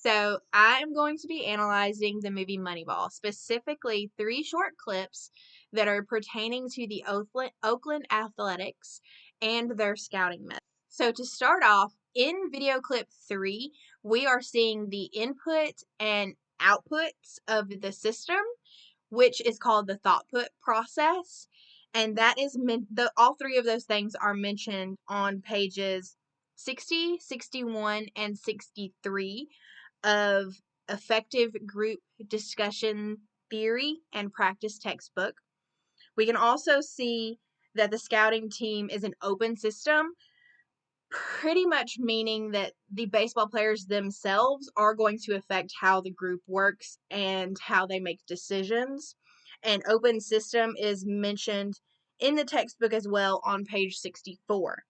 So I am going to be analyzing the movie Moneyball, specifically 3 short clips that are pertaining to the Oakland Athletics and their scouting method. So to start off, in video clip 3, we are seeing the input and outputs of the system, which is called the thought put process. And that is all 3 of those things are mentioned on pages 60, 61, and 63 of Effective Group Discussion Theory and Practice textbook. We can also see that the scouting team is an open system, pretty much meaning that the baseball players themselves are going to affect how the group works and how they make decisions. An open system is mentioned in the textbook as well on page 64.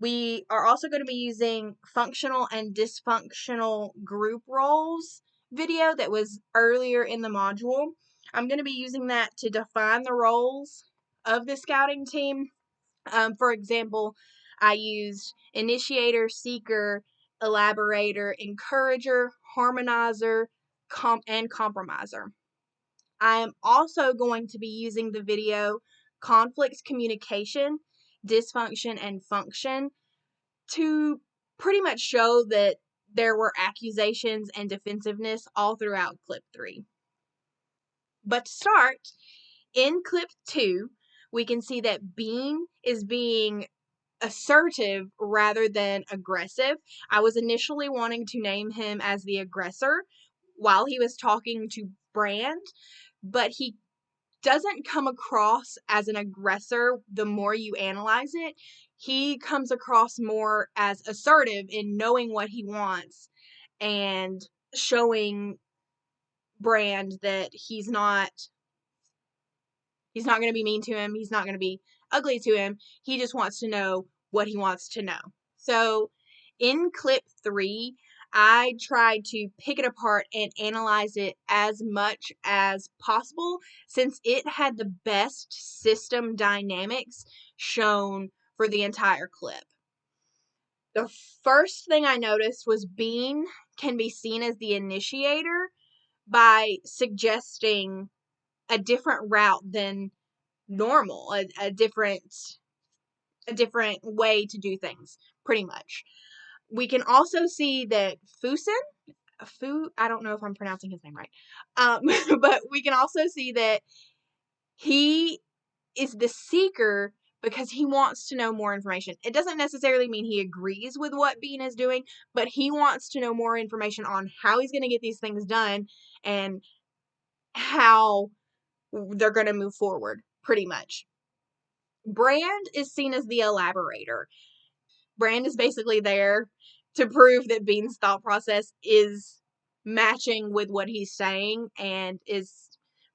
We are also going to be using functional and dysfunctional group roles video that was earlier in the module. I'm going to be using that to define the roles of the scouting team. For example, I used initiator, seeker, elaborator, encourager, harmonizer, and compromiser. I am also going to be using the video conflicts, communication, dysfunction, and function to pretty much show that there were accusations and defensiveness all throughout clip 3. But to start, in clip 2, we can see that Bean is being assertive rather than aggressive. I was initially wanting to name him as the aggressor while he was talking to Brand, but he doesn't come across as an aggressor the more you analyze it. He comes across more as assertive in knowing what he wants and showing Brand that he's not going to be mean to him. He's not going to be ugly to him. He just wants to know what he wants to know. So in clip 3, I tried to pick it apart and analyze it as much as possible since it had the best system dynamics shown for the entire clip. The first thing I noticed was Bean can be seen as the initiator by suggesting a different route than normal, a different way to do things, pretty much. We can also see that I don't know if I'm pronouncing his name right, but we can also see that he is the seeker because he wants to know more information. It doesn't necessarily mean he agrees with what Bean is doing, but he wants to know more information on how he's going to get these things done and how they're going to move forward, pretty much. Brand is seen as the elaborator. Brand is basically there to prove that Bean's thought process is matching with what he's saying and is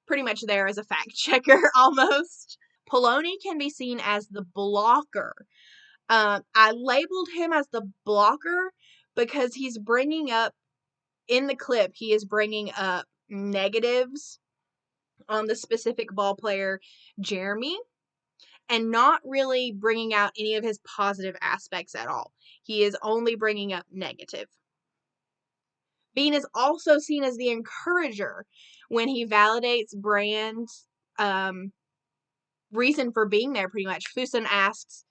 pretty much there as a fact checker almost. Poloni can be seen as the blocker. I labeled him as the blocker because he's bringing up, in the clip, he is bringing up negatives on the specific ball player, Jeremy, and not really bringing out any of his positive aspects at all. He is only bringing up negative. Bean is also seen as the encourager when he validates Brand's reason for being there, pretty much. Fuson asks,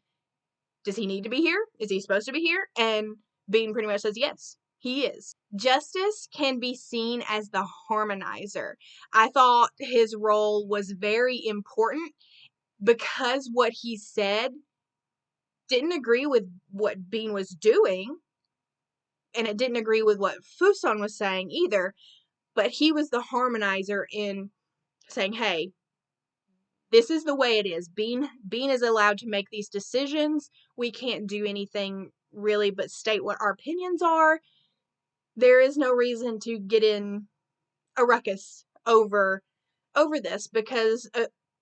does he need to be here? Is he supposed to be here? And Bean pretty much says, yes, he is. Justice can be seen as the harmonizer. I thought his role was very important because what he said didn't agree with what Bean was doing, and it didn't agree with what Fuson was saying either, but he was the harmonizer in saying, hey, this is the way it is. Bean is allowed to make these decisions. We can't do anything really but state what our opinions are. There is no reason to get in a ruckus over this because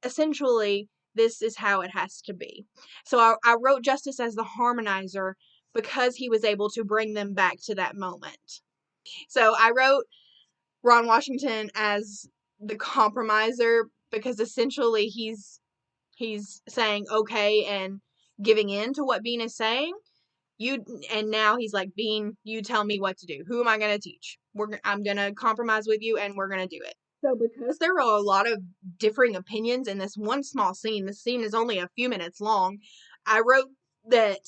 essentially this is how it has to be. So I wrote Justice as the harmonizer because he was able to bring them back to that moment. So I wrote Ron Washington as the compromiser because essentially he's saying okay and giving in to what Bean is saying. And now he's like, Bean, you tell me what to do. Who am I going to teach? I'm going to compromise with you, and we're going to do it. So because there were a lot of differing opinions in this one small scene, the scene is only a few minutes long, I wrote that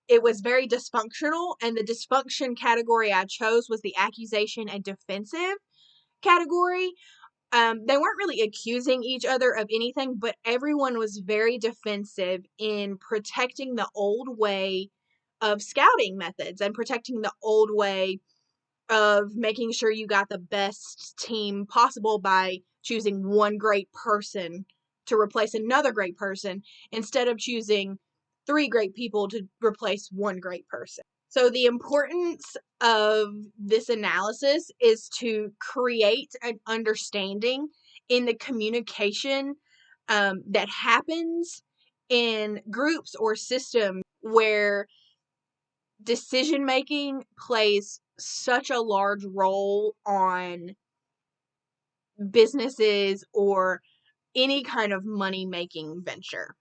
it was very dysfunctional, and the dysfunction category I chose was the accusation and defensive category. They weren't really accusing each other of anything, but everyone was very defensive in protecting the old way of scouting methods and protecting the old way of making sure you got the best team possible by choosing one great person to replace another great person instead of choosing 3 great people to replace one great person. So the importance of this analysis is to create an understanding in the communication that happens in groups or systems where decision making plays such a large role on businesses or any kind of money making venture.